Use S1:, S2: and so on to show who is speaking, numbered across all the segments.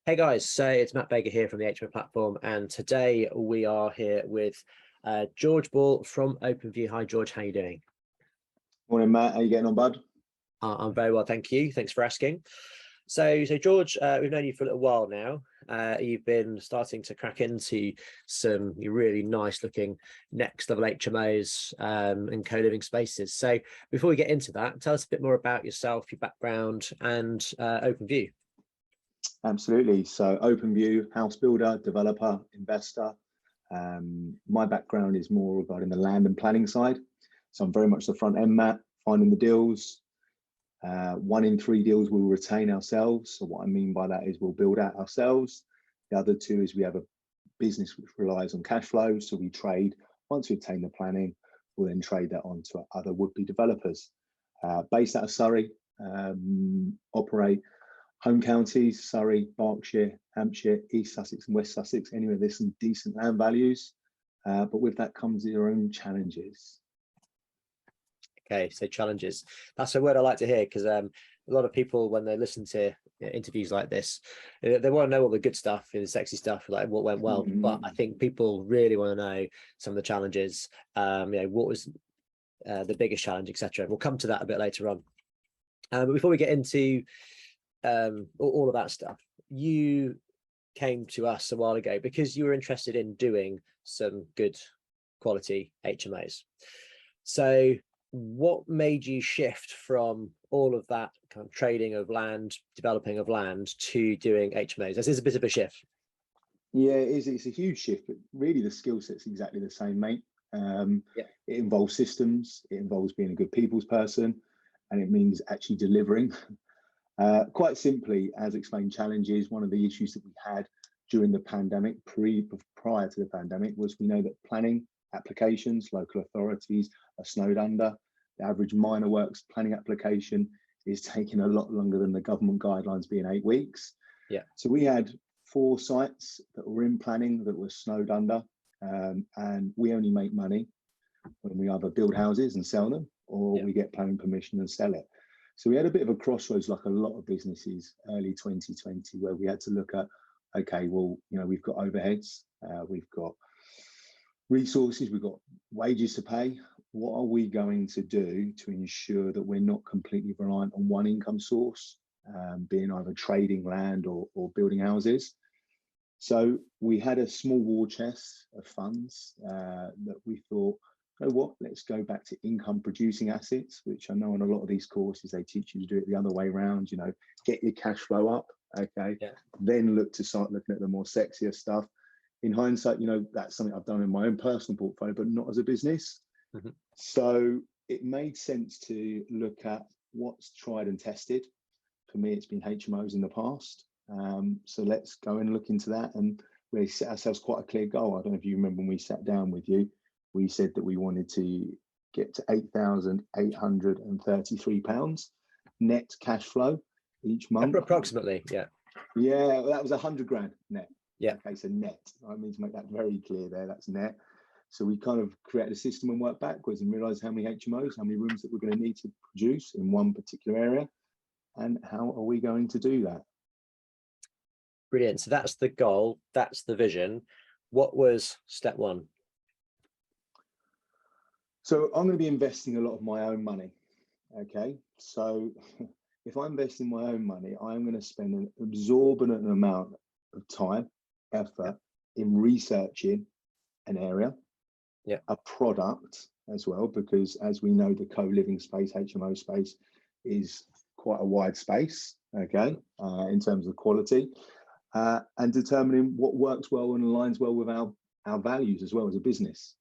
S1: Hey guys, so it's Matt Baker here from the HMO platform, and today we are here with George Ball from OpenView. Hi George, how are you doing?
S2: Morning Matt, how you getting on, bud?
S1: I'm very well, thank you. Thanks for asking. So George, we've known you for a little while now. You've been starting to crack into some really nice looking next level HMOs and co-living spaces. So before we get into that, tell us a bit more about yourself, your background, and OpenView.
S2: Absolutely. So OpenView, house builder, developer, investor. My background is more regarding the land and planning side. So I'm very much the front end, Matt, finding the deals. 1 in 3 deals we'll retain ourselves. So what I mean by that is we'll build out ourselves. The other 2 is we have a business which relies on cash flow. So we trade, once we obtain the planning, we'll then trade that on to other would-be developers. Based out of Surrey, operate home counties, Surrey, Berkshire, Hampshire, East Sussex and West Sussex. Anyway, there's some decent land values, but with that comes their own challenges.
S1: Okay, so challenges. That's a word I like to hear, because a lot of people, when they listen to interviews like this, they want to know all the good stuff, the sexy stuff, like what went well. But I think people really want to know some of the challenges. What was the biggest challenge, etc. We'll come to that a bit later on. But before we get into all of that stuff, you came to us a while ago because you were interested in doing some good quality HMOs. So what made you shift from all of that kind of trading of land, developing of land, to doing HMOs? This is a bit of a shift.
S2: Yeah, it's a huge shift, but really the skill set's exactly the same, mate. It involves systems, it involves being a good people's person, and it means actually delivering. Quite simply, as explained, challenges. One of the issues that we had during the pandemic, prior to the pandemic, was we know that planning applications, local authorities are snowed under. The average minor works planning application is taking a lot longer than the government guidelines, being 8 weeks.
S1: Yeah.
S2: So we had 4 sites that were in planning that were snowed under, and we only make money when we either build houses and sell them, or we get planning permission and sell it. So we had a bit of a crossroads, like a lot of businesses, early 2020, where we had to look at, okay, well, we've got overheads, we've got resources, we've got wages to pay. What are we going to do to ensure that we're not completely reliant on one income source, being either trading land or building houses? So we had a small war chest of funds that we thought, you know what, let's go back to income producing assets, which I know on a lot of these courses they teach you to do it the other way around. Get your cash flow up, okay, then look to start looking at the more sexier stuff. In hindsight, that's something I've done in my own personal portfolio, but not as a business. So it made sense to look at what's tried and tested. For me, it's been HMOs in the past. So let's go and look into that. And we set ourselves quite a clear goal. I don't know if you remember when we sat down with you, we said that we wanted to get to £8,833 net cash flow each month.
S1: Approximately, yeah.
S2: Yeah, that was 100 grand net.
S1: Yeah.
S2: Okay, so net. I mean, to make that very clear there, that's net. So we kind of created a system and worked backwards and realized how many HMOs, how many rooms that we're going to need to produce in one particular area, and how are we going to do that.
S1: Brilliant. So that's the goal, that's the vision. What was step 1?
S2: So I'm going to be investing a lot of my own money. Okay, so if I invest in my own money, I'm going to spend an exorbitant amount of time, effort in researching an area, a product as well, because as we know, the co-living space, HMO space, is quite a wide space, okay, in terms of quality, and determining what works well and aligns well with our values as well as a business.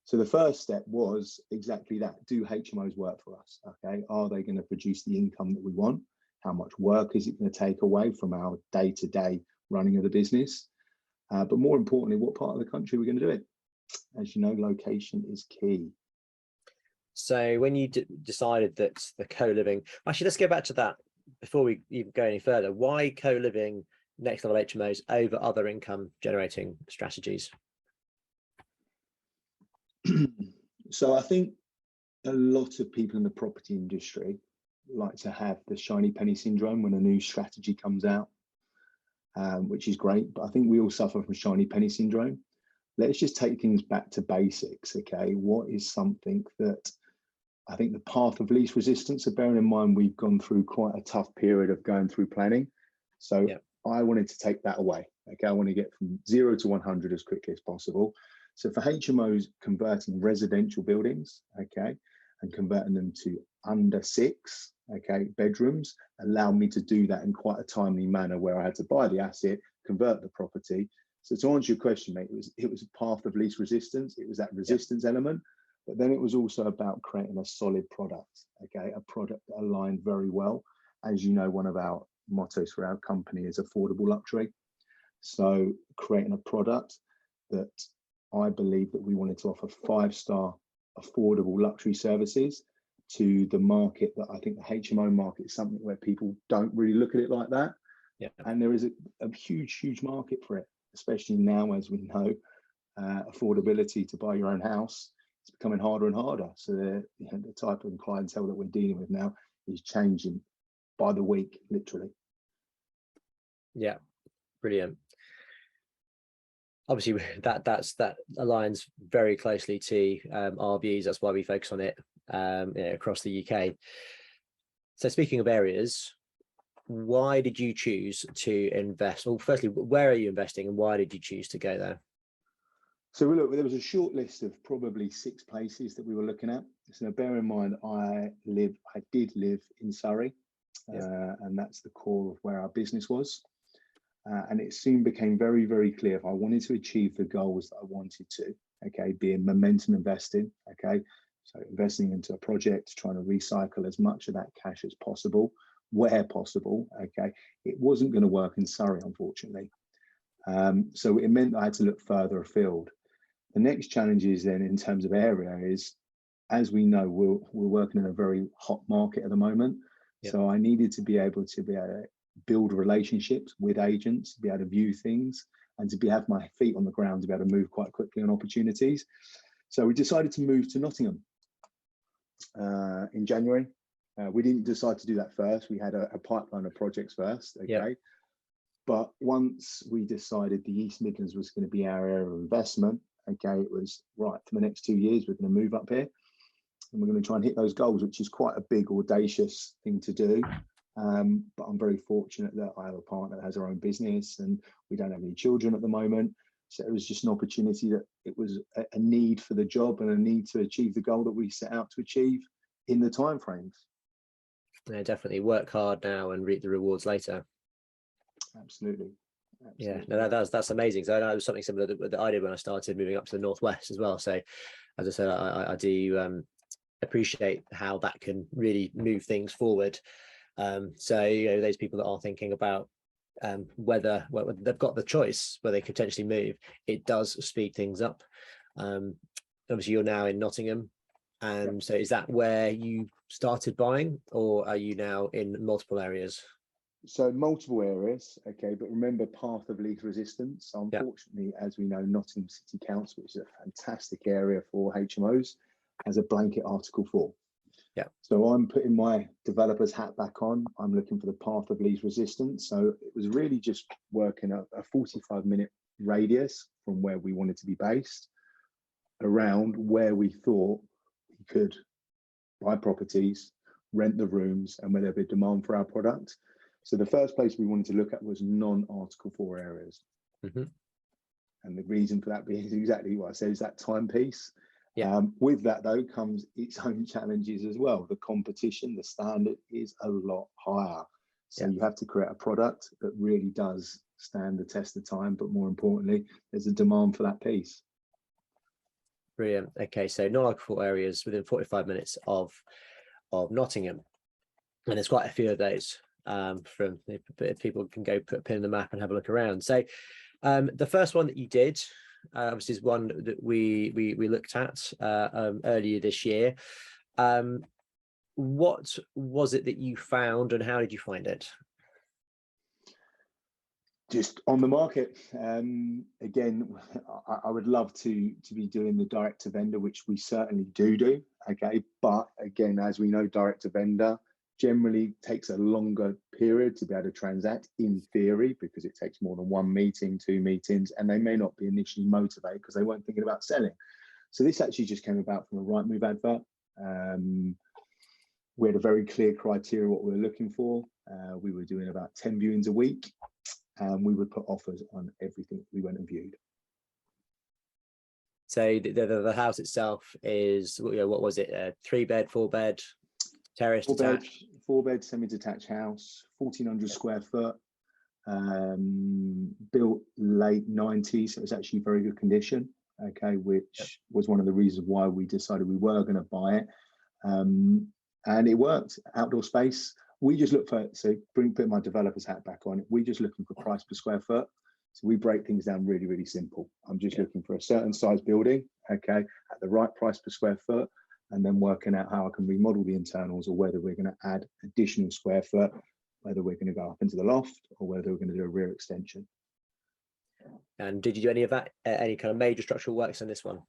S2: So the first step was exactly that. Do HMOs work for us? Okay, are they going to produce the income that we want? How much work is it going to take away from our day-to-day running of the business? But more importantly, what part of the country are we going to do it? As you know, location is key.
S1: So when you decided that the co-living, actually, let's go back to that before we even go any further. Why co-living next level HMOs over other income generating strategies?
S2: So I think a lot of people in the property industry like to have the shiny penny syndrome when a new strategy comes out. which is great. But I think we all suffer from shiny penny syndrome. Let's just take things back to basics, okay? What is something that I think the path of least resistance, so bearing in mind we've gone through quite a tough period of going through planning. So I wanted to take that away. Okay, I want to get from 0 to 100 as quickly as possible. So for HMOs, converting residential buildings, okay, and converting them to under 6, okay, bedrooms, allowed me to do that in quite a timely manner where I had to buy the asset, convert the property. So to answer your question, mate, it was a path of least resistance. It was that resistance element, but then it was also about creating a solid product, okay, a product that aligned very well. As you know, one of our mottos for our company is affordable luxury. So creating a product that I believe that we wanted to offer 5-star affordable luxury services to the market, that I think the HMO market is something where people don't really look at it like that. Yeah. And there is a huge, huge market for it, especially now, as we know, affordability to buy your own house is becoming harder and harder. So the type of clientele that we're dealing with now is changing by the week, literally.
S1: Yeah, brilliant. Obviously, that aligns very closely to our views. That's why we focus on it across the UK. So speaking of areas, why did you choose to invest? Well, firstly, where are you investing and why did you choose to go there?
S2: So look, there was a short list of probably 6 places that we were looking at. So bear in mind, I did live in Surrey, and that's the core of where our business was. And it soon became very, very clear if I wanted to achieve the goals that I wanted to, okay, being momentum investing, okay, so investing into a project, trying to recycle as much of that cash as possible, where possible, okay, it wasn't going to work in Surrey, unfortunately. So it meant I had to look further afield. The next challenge is then in terms of area is, as we know, we're working in a very hot market at the moment. Yep. So I needed to be able to build relationships with agents, to be able to view things, and to have my feet on the ground to be able to move quite quickly on opportunities. So we decided to move to Nottingham in January. We didn't decide to do that first. We had a pipeline of projects first, okay? Yep. But once we decided the East Midlands was going to be our area of investment, okay, it was right for the next 2 years, we're going to move up here and we're going to try and hit those goals, which is quite a big, audacious thing to do. But I'm very fortunate that I have a partner that has her own business and we don't have any children at the moment. So it was just an opportunity that it was a need for the job and a need to achieve the goal that we set out to achieve in the timeframes.
S1: Yeah, definitely work hard now and reap the rewards later.
S2: Absolutely.
S1: Yeah, no, that's amazing. So I know it was something similar that I did when I started moving up to the northwest as well. So as I said, I do appreciate how that can really move things forward. So those people that are thinking about whether they've got the choice where they could potentially move, it does speed things up. Obviously you're now in Nottingham, and so is that where you started buying, or are you now in multiple areas?
S2: So multiple areas, okay, but remember path of least resistance. Unfortunately, as we know, Nottingham City Council, which is a fantastic area for HMOs, has a blanket Article 4. Yeah. So I'm putting my developer's hat back on. I'm looking for the path of least resistance. So it was really just working a 45-minute radius from where we wanted to be based around where we thought we could buy properties, rent the rooms, and where there'd be demand for our product. So the first place we wanted to look at was non-Article 4 areas. Mm-hmm. And the reason for that being is exactly what I said, is that timepiece. Yeah. With that, though, comes its own challenges as well. The competition, the standard is a lot higher. So you have to create a product that really does stand the test of time. But more importantly, there's a demand for that piece.
S1: Brilliant. Okay, so non-Article 4 areas within 45 minutes of Nottingham. And there's quite a few of those. From people can go put a pin in the map and have a look around. So the first one that you did obviously is one that we looked at earlier this year. What was it that you found and how did you find it?
S2: Just on the market. Again, I would love to be doing the direct to vendor, which we certainly do, okay, but again, as we know, direct to vendor generally takes a longer period to be able to transact in theory, because it takes more than 1 meeting, 2 meetings, and they may not be initially motivated because they weren't thinking about selling. So this actually just came about from a Rightmove advert. We had a very clear criteria what we were looking for. We were doing about 10 viewings a week, and we would put offers on everything we went and viewed.
S1: So the house itself is, you know, what was it? 3-bed, 4-bed, terrace, detached?
S2: 4-bed semi-detached house, 1,400 square foot, built late 90s. So it's actually very good condition. Okay, which was one of the reasons why we decided we were going to buy it. And it worked. Outdoor space. We just look for, so put my developer's hat back on. We just looking for price per square foot. So we break things down really, really simple. I'm just looking for a certain size building, okay, at the right price per square foot, and then working out how I can remodel the internals, or whether we're going to add additional square foot, whether we're going to go up into the loft, or whether we're going to do a rear extension.
S1: And did you do any of that, any kind of major structural works on this one?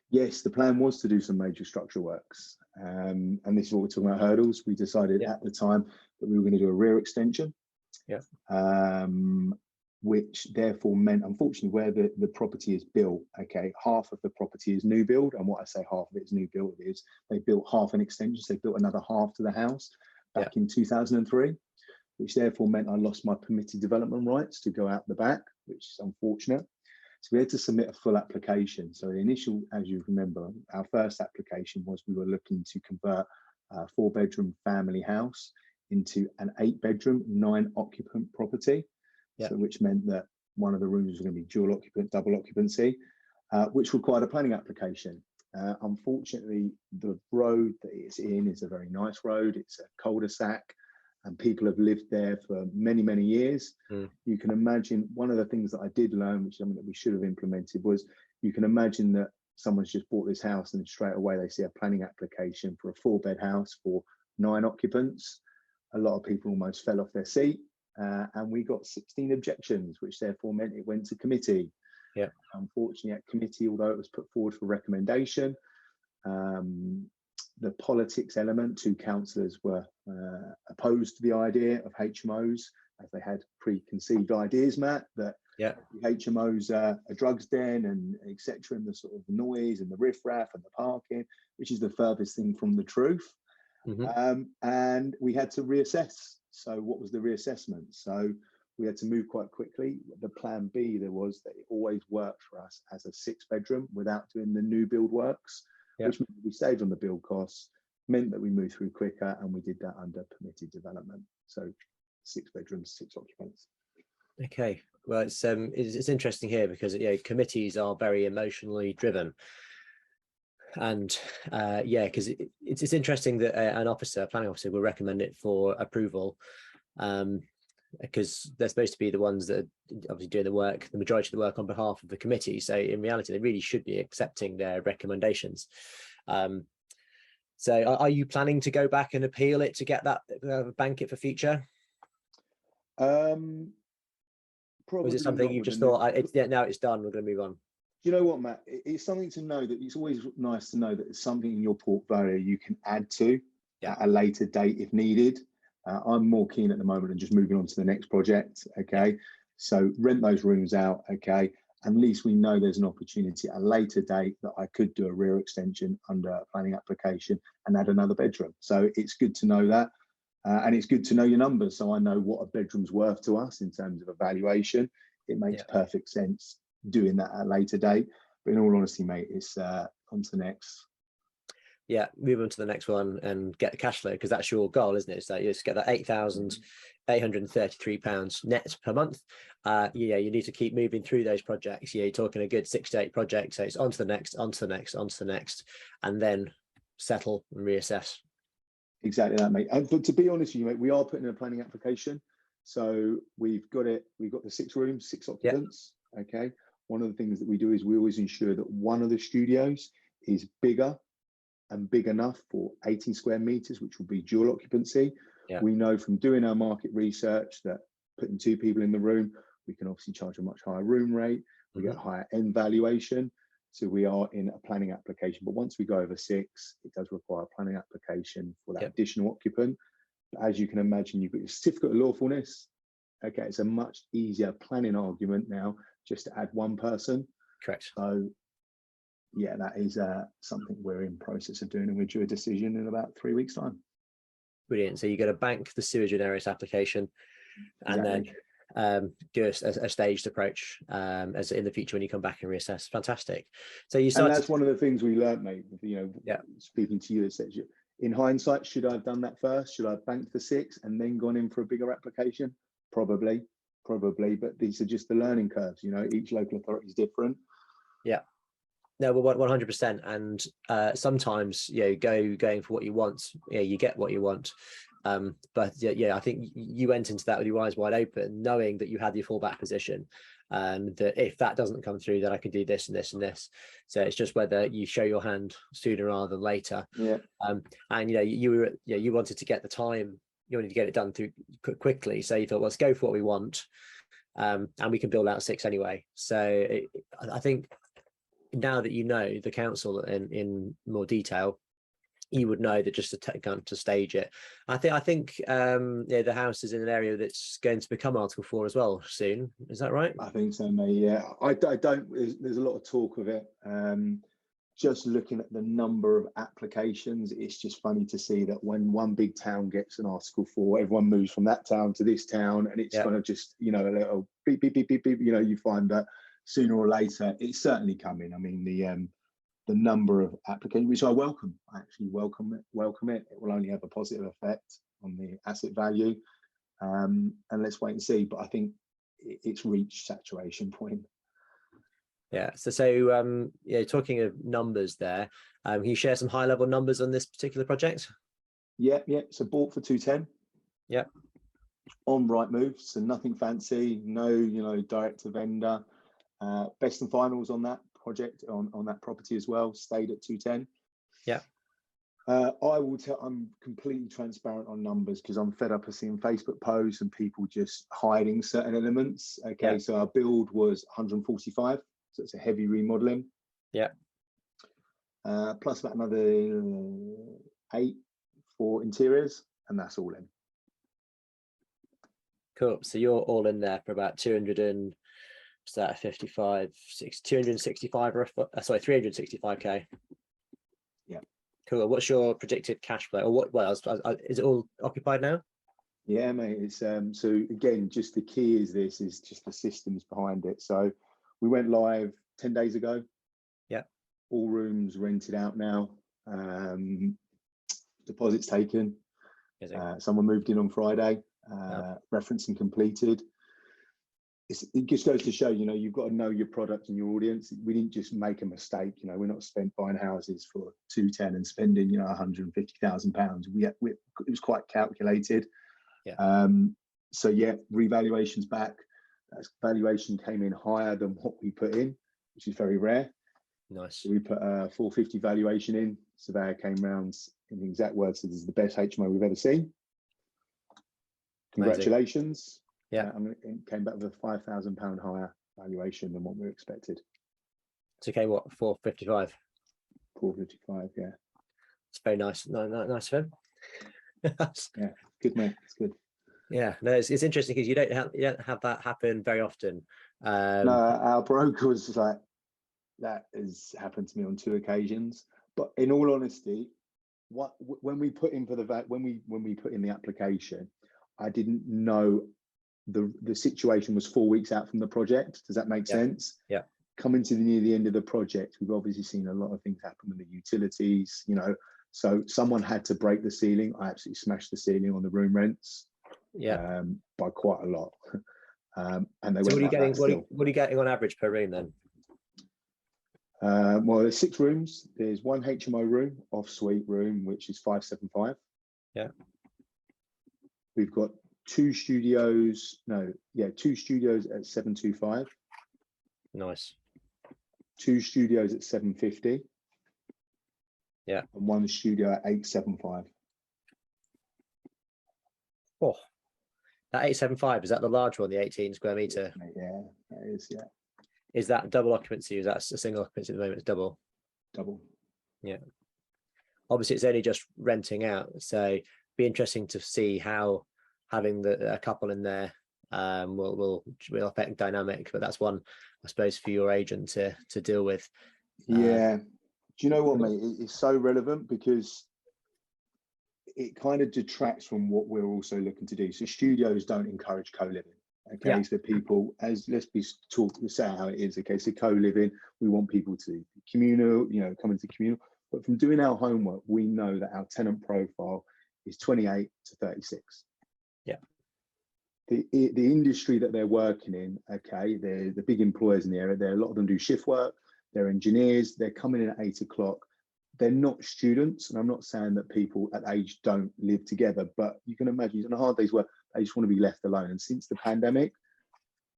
S2: Yes, the plan was to do some major structural works. And this is what we're talking about, hurdles. We decided at the time that we were going to do a rear extension. Which therefore meant, unfortunately, where the property is built, okay, half of the property is new build. And what I say half of it is new build is they built half an extension. So they built another half to the house back in 2003, which therefore meant I lost my permitted development rights to go out the back, which is unfortunate. So we had to submit a full application. So the initial, as you remember, our first application was we were looking to convert a 4-bedroom family house into an 8-bedroom, 9-occupant property. So which meant that one of the rooms was going to be dual occupant, double occupancy, which required a planning application. Unfortunately, the road that it's in is a very nice road. It's a cul-de-sac, and people have lived there for many, many years. You can imagine one of the things that I did learn, which is something that we should have implemented, was you can imagine that someone's just bought this house and straight away they see a planning application for a 4-bed house for 9 occupants. A lot of people almost fell off their seat. And we got 16 objections, which therefore meant it went to committee. Unfortunately, at committee, although it was put forward for recommendation, the politics element, 2 councillors were opposed to the idea of HMOs, as they had preconceived ideas, Matt, that the HMOs are a drugs den and etc., and the sort of noise and the riffraff and the parking, which is the furthest thing from the truth. And we had to reassess. So what was the reassessment? So we had to move quite quickly. The plan B there was that it always worked for us as a 6-bedroom without doing the new build works, which meant we saved on the build costs, meant that we moved through quicker, and we did that under permitted development. So 6 bedrooms, 6 occupants. Okay,
S1: well, it's interesting here because committees are very emotionally driven. And because it's interesting that a planning officer will recommend it for approval, because they're supposed to be the ones that are obviously doing the work, the majority of the work on behalf of the committee. So in reality, they really should be accepting their recommendations. So are you planning to go back and appeal it to get that bank it for future?
S2: Probably.
S1: Or is it something you just thought, now it's done, we're going to move on?
S2: You know what, Matt? It's something to know that it's always nice to know that it's something in your portfolio you can add to at a later date if needed. I'm more keen at the moment on just moving on to the next project. Okay, so rent those rooms out. Okay, at least we know there's an opportunity at a later date that I could do a rear extension under a planning application and add another bedroom. So it's good to know that, and it's good to know your numbers, so I know what a bedroom's worth to us in terms of evaluation. It makes perfect sense doing that at a later date, but in all honesty, mate, it's on to the next.
S1: Move on to the next one and get the cash flow, because that's your goal, isn't it? So you just get that £8,833 net per month. You need to keep moving through those projects. You're talking a good 6 to 8 projects, so it's on to the next, on to the next, on to the next, and then settle and reassess. Exactly that, mate. And to be honest with you, mate, we are putting in a planning application, so we've got the 6 rooms, 6 occupants. Okay, one of the things that we do is we always ensure that one of the studios is bigger and big enough for 18 square meters, which will be dual occupancy. We know from doing our market research that putting 2 people in the room, we can obviously charge a much higher room rate. We get a higher end valuation.
S2: So we are in a planning application, but once we go over 6, it does require a planning application for that additional occupant. But as you can imagine, you've got your certificate of lawfulness. Okay, it's a much easier planning argument now just to add one person.
S1: Correct.
S2: So yeah, that is something we're in process of doing, and we're due a decision in about 3 weeks' time.
S1: Brilliant. So you got to bank the sui generis application, and
S2: Exactly.
S1: then do a staged approach as in the future when you come back and reassess. Fantastic. So you started.
S2: And that's one of the things we learned, mate.
S1: Yeah.
S2: Speaking to you, it says, in hindsight, should I have done that first? Should I have banked the 6 and then gone in for a bigger application? Probably. But these are just the learning curves. Each local authority is different.
S1: Yeah. No, but 100%. And sometimes, going for what you want, you get what you want. But I think you went into that with your eyes wide open, knowing that you had your fallback position, and that if that doesn't come through, then I can do this and this and this. So it's just whether you show your hand sooner rather than later.
S2: Yeah.
S1: And you wanted to get the time, you wanted to get it done through quickly. So you thought, well, let's go for what we want, and we can build out 6 anyway. So I think now that you know the council in more detail, you would know that just to stage it. I think the house is in an area that's going to become Article 4 as well soon. Is that right?
S2: I think so, mate. Yeah, I don't. There's a lot of talk of it. Just looking at the number of applications, it's just funny to see that when one big town gets an Article 4, everyone moves from that town to this town, and it's kind of just a little beep beep beep beep beep. You find that sooner or later it's certainly coming. I mean, the number of applications, which I welcome. I actually welcome it. It will only have a positive effect on the asset value. And let's wait and see. But I think it's reached saturation point.
S1: Yeah. So talking of numbers there, can you share some high level numbers on this particular project?
S2: Yeah. So bought for 210.
S1: Yeah.
S2: On Rightmove, so nothing fancy. No, direct to vendor. Best and finals on that project on that property as well, stayed at 210.
S1: Yeah.
S2: I will tell, I'm completely transparent on numbers because I'm fed up of seeing Facebook posts and people just hiding certain elements. Okay, yeah. So our build was 145, so it's a heavy remodeling.
S1: Yeah.
S2: Plus about another 8 for interiors, and that's all in.
S1: Cool. So you're all in there for about 200 and what's that, 55, 265 or sorry, 365k.
S2: Yeah.
S1: Cool. What's your predicted cash flow, or what? Well, is it all occupied now?
S2: Yeah, mate. It's so again, just the key is just the systems behind it. So we went live 10 days ago.
S1: Yeah.
S2: All rooms rented out now. Deposits taken. Someone moved in on Friday. Referencing completed. It just goes to show, you've got to know your product and your audience. We didn't just make a mistake. We're not spent buying houses for 210 and spending, £150,000. It was quite calculated.
S1: Yeah.
S2: So yeah, revaluation's back. That valuation came in higher than what we put in, which is very rare.
S1: Nice.
S2: So we put a 450 valuation in. Surveyor came round in the exact words, said this is the best HMO we've ever seen. Congratulations.
S1: Yeah.
S2: It came back with a £5,000 higher valuation than what we expected.
S1: So okay, what, 455?
S2: 455, yeah.
S1: It's very nice. Nice of him.
S2: Yeah, good mate. It's good.
S1: Yeah, no, it's interesting because you don't have that happen very often.
S2: No, our broker was like, that has happened to me on 2 occasions. But in all honesty, when we put in the application, I didn't know the situation was 4 weeks out from the project. Does that make sense?
S1: Yeah.
S2: Coming to near the end of the project, we've obviously seen a lot of things happen with the utilities, so someone had to break the ceiling. I absolutely smashed the ceiling on the room rents.
S1: Yeah.
S2: By quite a lot. And they
S1: so
S2: went
S1: what are you getting on average per room then?
S2: Well, there's 6 rooms. There's 1 HMO room, off-suite room, which is 575.
S1: Yeah.
S2: We've got 2 studios. 2 studios at 725.
S1: Nice.
S2: 2 studios at 750.
S1: Yeah.
S2: And 1 studio at 875.
S1: Oh, that 875, is that the large one, the 18 square meter?
S2: Yeah, that is, yeah.
S1: Is that double occupancy? Is that a single occupancy at the moment? It's double.
S2: Double.
S1: Yeah. Obviously, it's only just renting out, so be interesting to see how having a couple in there will affect dynamic. But that's one, I suppose, for your agent to deal with.
S2: Yeah. Do you know what, mate? It's so relevant because it kind of detracts from what we're also looking to do. So studios don't encourage co-living. Okay,
S1: Yeah.
S2: so people, let's say how it is. Okay, so co-living, we want people to be communal, come into communal. But from doing our homework, we know that our tenant profile is 28 to 36.
S1: Yeah.
S2: The industry that they're working in, okay, they're the big employers in the area. A lot of them do shift work. They're engineers. They're coming in at 8 o'clock. They're not students, and I'm not saying that people at age don't live together, but you can imagine on a hard day's work, they just want to be left alone. And since the pandemic,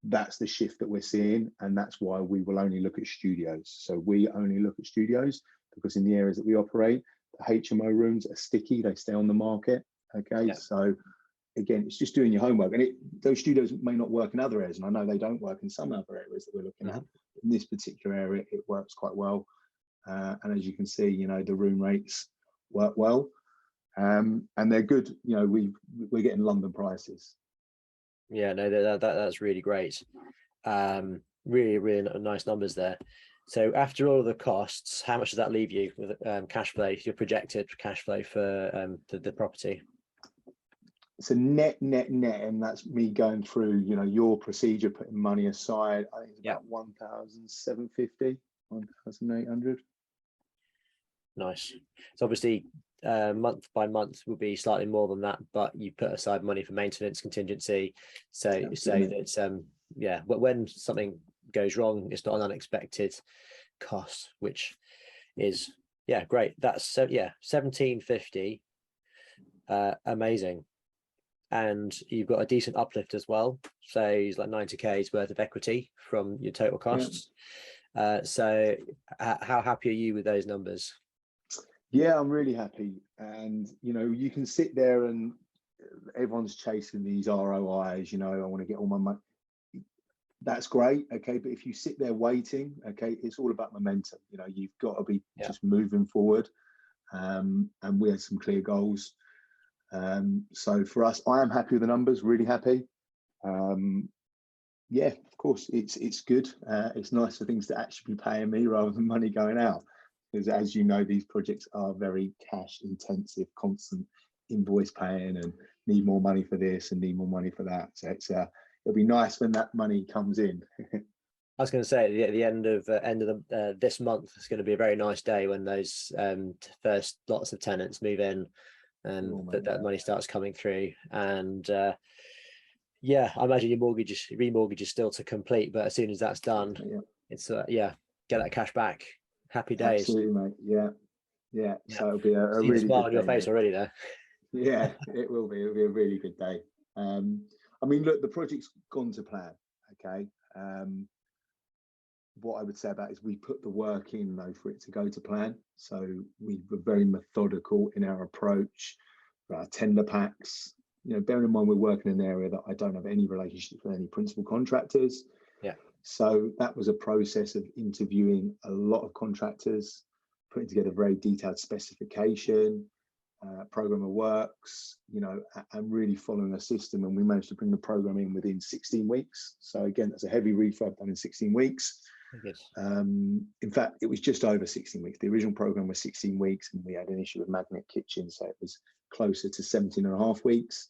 S2: that's the shift that we're seeing, and that's why we will only look at studios. So we only look at studios because in the areas that we operate, the HMO rooms are sticky; they stay on the market. Okay, yeah. So again, it's just doing your homework, and those studios may not work in other areas, and I know they don't work in some other areas that we're looking at. In this particular area, it works quite well. And as you can see, the room rates work well, and they're good. We're getting London prices.
S1: Yeah, no, that's really great. Really, really nice numbers there. So after all of the costs, how much does that leave you with cash flow? Your projected cash flow for the property?
S2: It's a net, and that's me going through, your procedure, putting money aside. I think it's about 1,750, 1,800.
S1: Nice. So obviously month by month will be slightly more than that, but you put aside money for maintenance contingency, so that when something goes wrong, it's not an unexpected cost, which is great. That's 1,750. Amazing. And you've got a decent uplift as well, so it's like 90k's worth of equity from your total costs. So how happy are you with those numbers?
S2: Yeah, I'm really happy. And, you can sit there and everyone's chasing these ROIs, I want to get all my money. That's great. Okay. But if you sit there waiting, okay, it's all about momentum. You've got to be just moving forward. And we had some clear goals. So for us, I am happy with the numbers, really happy. Yeah, of course, it's good. It's nice for things to actually be paying me rather than money going out. Because as you know, these projects are very cash intensive, constant invoice paying, and need more money for this and need more money for that. So it'll be nice when that money comes in.
S1: I was going to say at the end of this month, it's going to be a very nice day when those first lots of tenants move in, and that money starts coming through. And I imagine your remortgage is still to complete, but as soon as that's done, it's get that cash back. Happy days.
S2: Absolutely, mate. Yeah. So it'll be a really
S1: smile
S2: good
S1: on your
S2: day,
S1: face
S2: mate.
S1: Already there.
S2: Yeah, it will be. It'll be a really good day. I mean, look, the project's gone to plan. Okay. What I would say about it is we put the work in though for it to go to plan. So we were very methodical in our approach, our tender packs. Bearing in mind we're working in an area that I don't have any relationship with any principal contractors. Yeah. So that was a process of interviewing a lot of contractors, putting together a very detailed specification, program of works, and really following a system. And we managed to bring the program in within 16 weeks. So again, that's a heavy refurb done in 16 weeks. In fact, it was just over 16 weeks. The original program was 16 weeks, and we had an issue with magnet kitchen, so it was closer to 17 and a half weeks.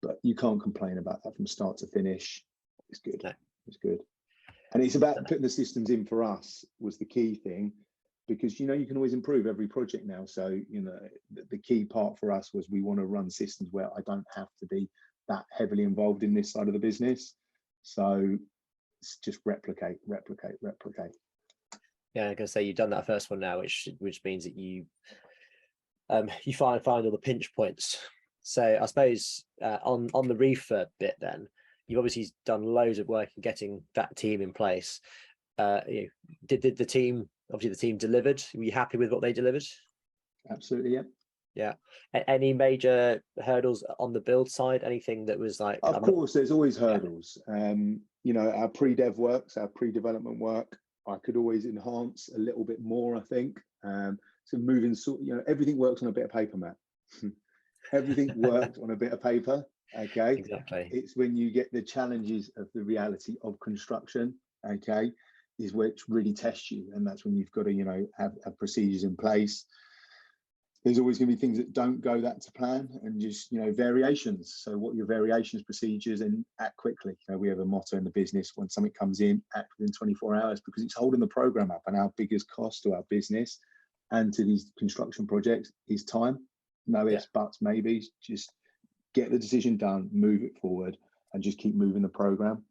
S2: But you can't complain about that from start to finish. It's good. No. It's good. And it's about putting the systems in for us was the key thing, because you can always improve every project now. So the key part for us was we want to run systems where I don't have to be that heavily involved in this side of the business. So it's just replicate.
S1: Yeah, I'm gonna say you've done that first one now, which means that you find all the pinch points. So I suppose on the refurb bit, then you've obviously done loads of work in getting that team in place. Did the team delivered? Were you happy with what they delivered?
S2: Absolutely,
S1: yeah. Any major hurdles on the build side? Anything that was like?
S2: Of course, there's always hurdles. you know, our pre-dev works, our pre-development work, I could always enhance a little bit more, I think. So moving, you know, everything works on a bit of paper, Matt. Everything works on a bit of paper. Okay.
S1: Exactly.
S2: It's when you get the challenges of the reality of construction, okay, is which really tests you. And that's when you've got to, you know, have procedures in place. There's always going to be things that don't go that to plan, and just, you know, variations. So what are your variations, procedures, and act quickly. You know, we have a motto in the business: when something comes in, act within 24 hours, because it's holding the program up. And our biggest cost to our business and to these construction projects is time. No ifs, buts, maybes. Just get the decision done, move it forward, and just keep moving the program.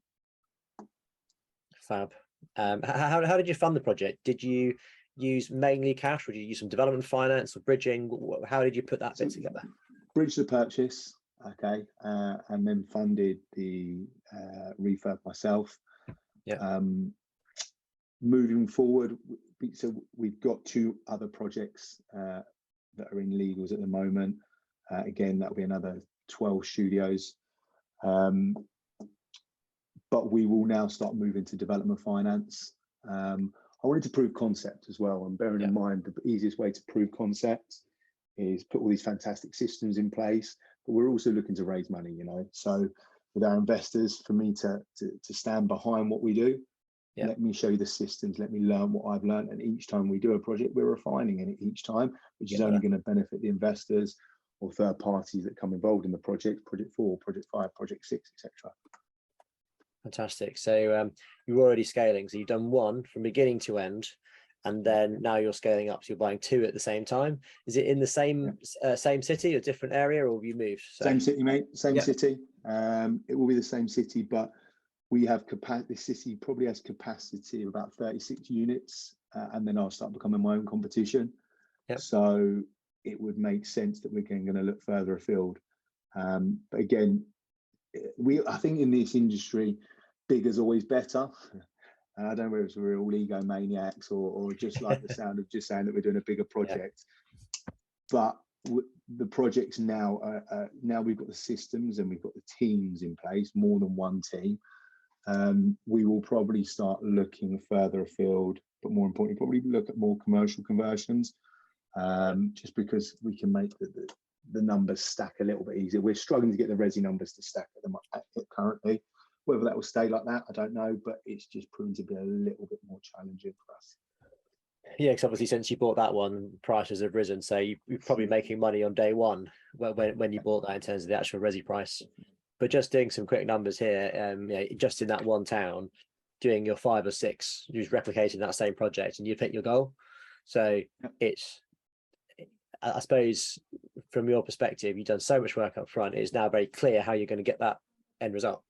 S1: Fab. How did you fund the project? Did you use mainly cash, or did you use some development finance or bridging? How did you put that bit together?
S2: Bridge the purchase, okay, and then funded the refurb myself.
S1: Yeah.
S2: Moving forward, so we've got 2 other projects that are in legals at the moment. Again, that'll be another 12 studios. But we will now start moving to development finance. I wanted to prove concept as well, and bearing in mind the easiest way to prove concept is put all these fantastic systems in place, but we're also looking to raise money, you know. So with our investors, for me to stand behind what we do, let me show you the systems, let me learn what I've learned, and each time we do a project, we're refining it each time, which is only going to benefit the investors or third parties that come involved in the project, project 4, project 5, project 6, etc.
S1: Fantastic. So you're already scaling. So you've done 1 from beginning to end, and then now you're scaling up. So you're buying 2 at the same time. Is it in the same same city or different area, or have you moved? So,
S2: same city, mate. Same city. It will be the same city, but we have capacity. This city probably has capacity of about 36 units, and then I'll start becoming my own competition. So it would make sense that we're going to look further afield. But again, I think in this industry, bigger's always better. I don't know if we're all egomaniacs or just like the sound of just saying that we're doing a bigger project. But the projects now, now we've got the systems and we've got the teams in place, more than 1 team. We will probably start looking further afield, but more importantly, probably look at more commercial conversions, just because we can make the numbers stack a little bit easier. We're struggling to get the resi numbers to stack at them currently. Whether that will stay like that, I don't know, but it's just proven to be a little bit more challenging for us.
S1: Yeah, because obviously since you bought that one, prices have risen. So you're probably making money on day one when you bought that in terms of the actual resi price. But just doing some quick numbers here, just in that one town, doing your 5 or 6, you're just replicating that same project and you've hit your goal. So it's, I suppose, from your perspective, you've done so much work up front. It's now very clear how you're going to get that end result.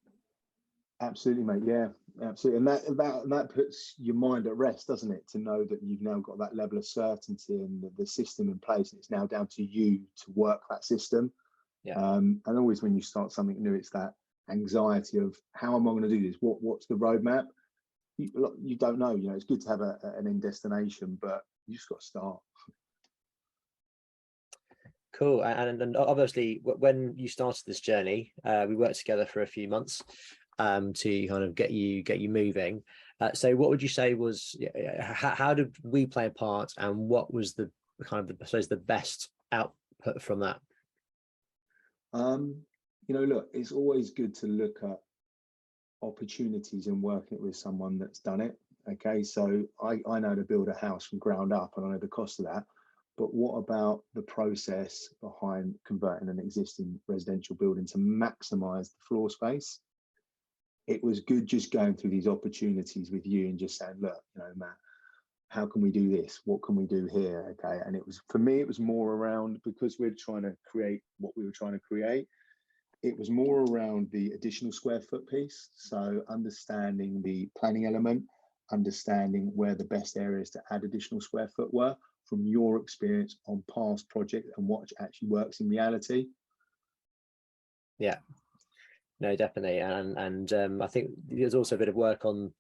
S2: Absolutely, mate. Yeah, absolutely. And that puts your mind at rest, doesn't it? To know that you've now got that level of certainty and the system in place. And it's now down to you to work that system. And always when you start something new, it's that anxiety of how am I going to do this? What's the roadmap? You don't know. You know, it's good to have an end destination, but you just got to start.
S1: Cool. And obviously, when you started this journey, we worked together for a few months to kind of get you moving. So what would you say was, how did we play a part, and what was the kind of I suppose the best output from that?
S2: You know, look, it's always good to look at opportunities and working with someone that's done it. Okay, so I know to build a house from ground up, and I know the cost of that. But what about the process behind converting an existing residential building to maximize the floor space? It was good just going through these opportunities with you and just saying, look, you know, Matt, how can we do this? What can we do here? Okay. And it was, for me, it was more around, because we're trying to create what we were trying to create, it was more around the additional square foot piece. So understanding the planning element, understanding where the best areas to add additional square foot were from your experience on past projects and what actually works in reality.
S1: Yeah, no, definitely. And I think there's also a bit of work on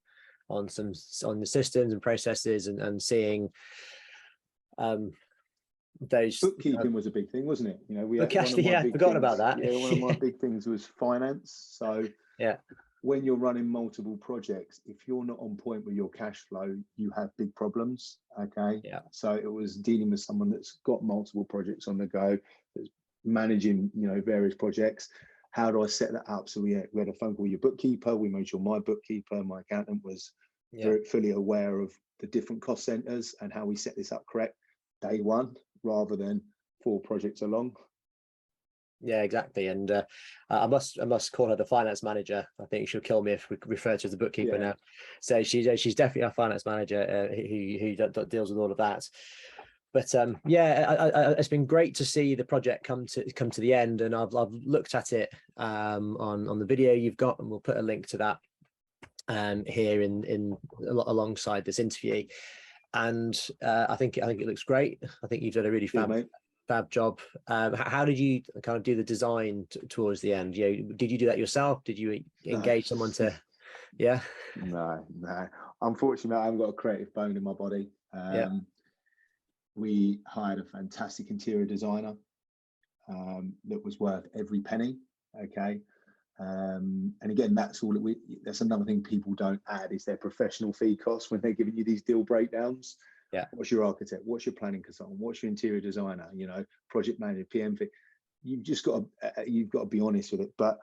S1: the systems and processes and seeing those.
S2: Bookkeeping was a big thing, wasn't it? You know, we had
S1: forgotten about that.
S2: Yeah, one of my big things was finance. So
S1: yeah,
S2: when you're running multiple projects, if you're not on point with your cash flow, you have big problems. Okay.
S1: Yeah.
S2: So it was dealing with someone that's got multiple projects on the go, that's managing, you know, various projects. How do I set that up? So we had a phone call with your bookkeeper. We made sure my bookkeeper, my accountant, was very fully aware of the different cost centers and how we set this up correct day one, rather than 4 projects along.
S1: Yeah, exactly. And I must call her the finance manager. I think she'll kill me if we refer to her as the bookkeeper now. So she's definitely our finance manager who deals with all of that. But yeah, it's been great to see the project come to the end, and I've looked at it on the video you've got, and we'll put a link to that here in alongside this interview. And I think it looks great. I think you've done a really fab job. How did you kind of do the design towards the end? You know, did you do that yourself? Did you engage someone to? Yeah.
S2: No. Unfortunately, I haven't got a creative bone in my body. We hired a fantastic interior designer that was worth every penny. Okay. And again, that's another thing people don't add is their professional fee costs when they're giving you these deal breakdowns.
S1: Yeah.
S2: What's your architect? What's your planning consultant? What's your interior designer? You know, project manager, PM fee. You've got to be honest with it. But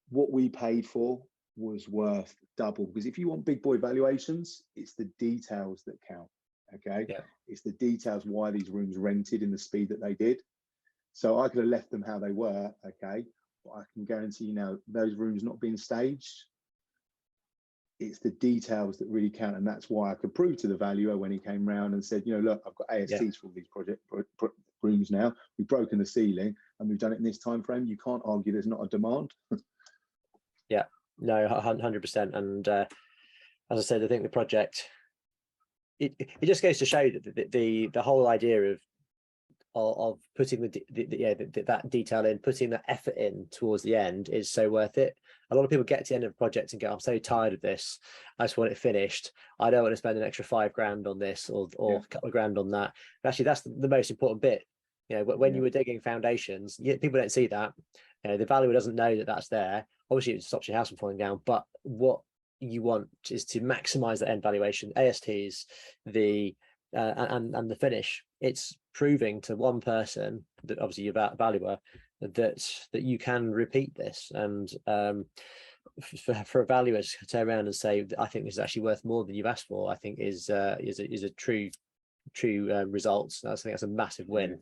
S2: what we paid for was worth double, because if you want big boy valuations, it's the details that count. Okay.
S1: Yeah.
S2: It's the details why these rooms rented in the speed that they did. So I could have left them how they were. Okay. But I can guarantee you now, those rooms not being staged, it's the details that really count. And that's why I could prove to the valuer when he came round and said, you know, look, I've got ASTs for all these rooms now. We've broken the ceiling and we've done it in this time frame. You can't argue there's not a demand.
S1: Yeah, no, 100%. And as I said, I think the project, it just goes to show that the whole idea of putting that detail in, putting that effort in towards the end is so worth it. A lot of people get to the end of a project and go, I'm so tired of this, I just want it finished. I don't want to spend an extra $5,000 on this or a couple of grand on that. But actually, that's the most important bit. You know, when you were digging foundations, people don't see that. You know, the valuer doesn't know that that's there. Obviously, it stops your house from falling down. But what you want is to maximize the end valuation, ASTs, and the finish. It's proving to one person, that obviously your valuer, that you can repeat this. And for a valuer to turn around and say, I think this is actually worth more than you've asked for, I think is a true result. I think that's a massive win.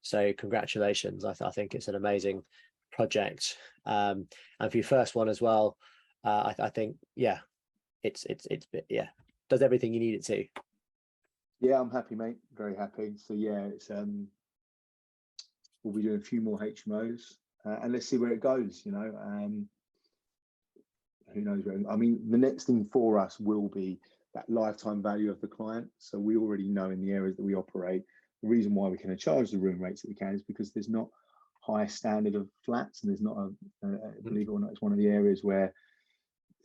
S1: So congratulations. I think it's an amazing project, and for your first one as well. I think it's does everything you need it to.
S2: Yeah, I'm happy, mate. Very happy. So it's we'll be doing a few more HMOs, and let's see where it goes. You know, who knows where? I mean, the next thing for us will be that lifetime value of the client. So we already know in the areas that we operate, the reason why we can charge the room rates that we can is because there's not high standard of flats, and there's not believe it or not, it's one of the areas where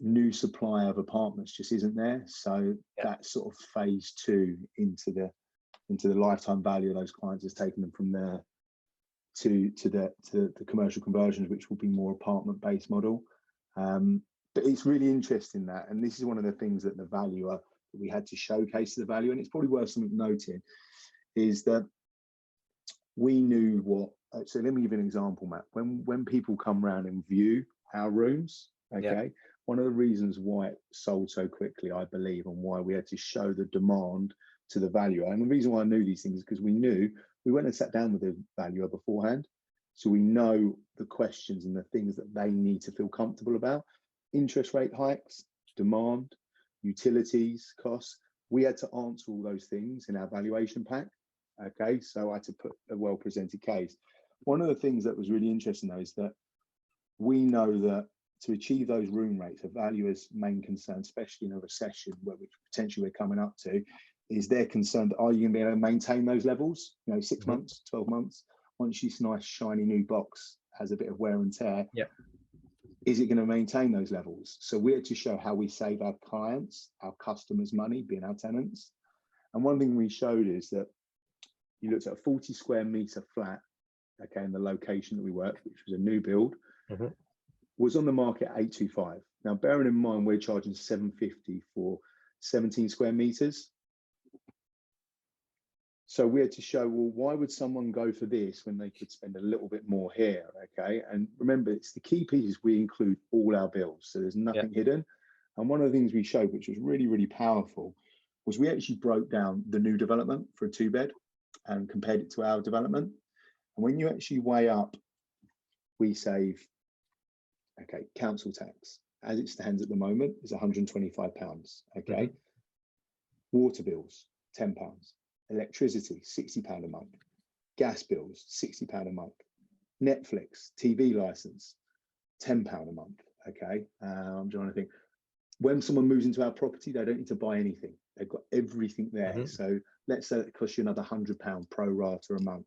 S2: new supply of apartments just isn't there. So that's sort of phase 2 into the lifetime value of those clients, is taking them from there to the commercial conversions, which will be more apartment based model. But it's really interesting that, and this is one of the things that the valuer that we had to showcase to the valuer, and it's probably worth something noting, is that we knew what. So let me give you an example, Matt. When people come around and view our rooms, one of the reasons why it sold so quickly, I believe, and why we had to show the demand to the valuer, and the reason why I knew these things is because we went and sat down with the valuer beforehand, so we know the questions and the things that they need to feel comfortable about. Interest rate hikes, demand, utilities, costs. We had to answer all those things in our valuation pack. Okay, so I had to put a well-presented case. One of the things that was really interesting, though, is that we know that to achieve those room rates, a valuer's main concern, especially in a recession, which potentially we're coming up to, is they're concerned, are you going to be able to maintain those levels? You know, 6 months, 12 months, once this nice shiny new box has a bit of wear and tear, is it going to maintain those levels? So we had to show how we save our clients, our customers money, being our tenants. And one thing we showed is that you looked at a 40 square meter flat, okay, in the location that we worked, which was a new build, was on the market at 825. Now, bearing in mind, we're charging $750 for 17 square meters. So we had to show, well, why would someone go for this when they could spend a little bit more here? Okay. And remember, it's the key pieces. We include all our bills. So there's nothing hidden. And one of the things we showed, which was really, really powerful, was we actually broke down the new development for a 2-bed and compared it to our development. And when you actually weigh up, we save, okay, council tax as it stands at the moment is £125. Okay. Water bills, £10. Electricity, £60 a month. Gas bills, £60 a month. Netflix, TV license, £10 a month. Okay. I'm trying to think. When someone moves into our property, they don't need to buy anything. They've got everything there. So let's say it costs you another £100 pro rata a month.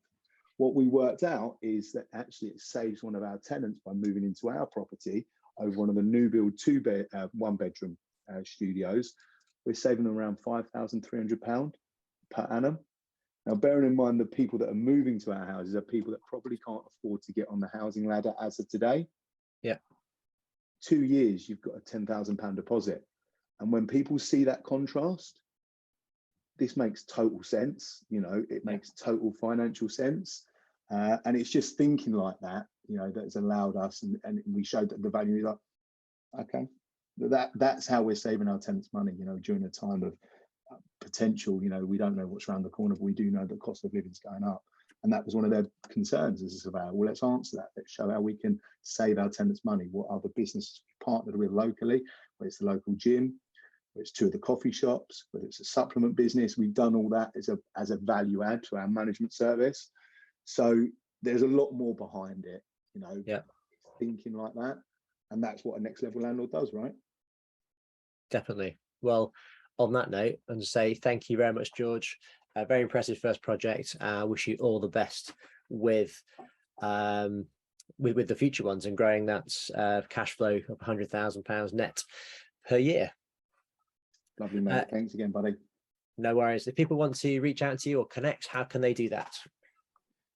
S2: What we worked out is that actually it saves one of our tenants by moving into our property over one of the new build 1-bedroom studios. We're saving them around £5,300 per annum. Now, bearing in mind the people that are moving to our houses are people that probably can't afford to get on the housing ladder as of today. 2 years, you've got a £10,000 deposit. And when people see that contrast, this makes total sense. You know, it makes total financial sense. And it's just thinking like that, you know, that's allowed us, and we showed that the value is like, okay, that's how we're saving our tenants money, you know, during a time of potential, you know, we don't know what's around the corner, but we do know the cost of living is going up. And that was one of their concerns as about, well, let's answer that. Let's show how we can save our tenants money. What other businesses we partnered with locally, whether it's the local gym, whether it's 2 of the coffee shops, whether it's a supplement business. We've done all that as a value add to our management service. So there's a lot more behind it, you know, thinking like that. And that's what a next level landlord does, right?
S1: Definitely. Well, on that note, and to say thank you very much, George. A very impressive first project. Wish you all the best with the future ones and growing that cash flow of £100,000 net per year.
S2: Lovely, mate. Thanks again, buddy.
S1: No worries. If people want to reach out to you or connect, how can they do that?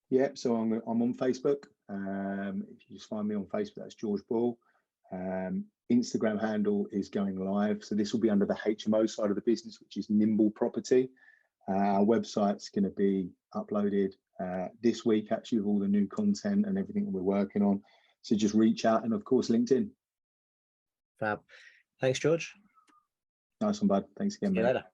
S2: Yeah, so I'm on Facebook. If you just find me on Facebook, that's George Ball. Instagram handle is going live. So this will be under the HMO side of the business, which is Nimble Property. Our website's going to be uploaded this week, actually, with all the new content and everything that we're working on. So just reach out, and of course, LinkedIn.
S1: Fab. Thanks, George.
S2: Nice one, bud. Thanks again,
S1: See you
S2: mate.
S1: later.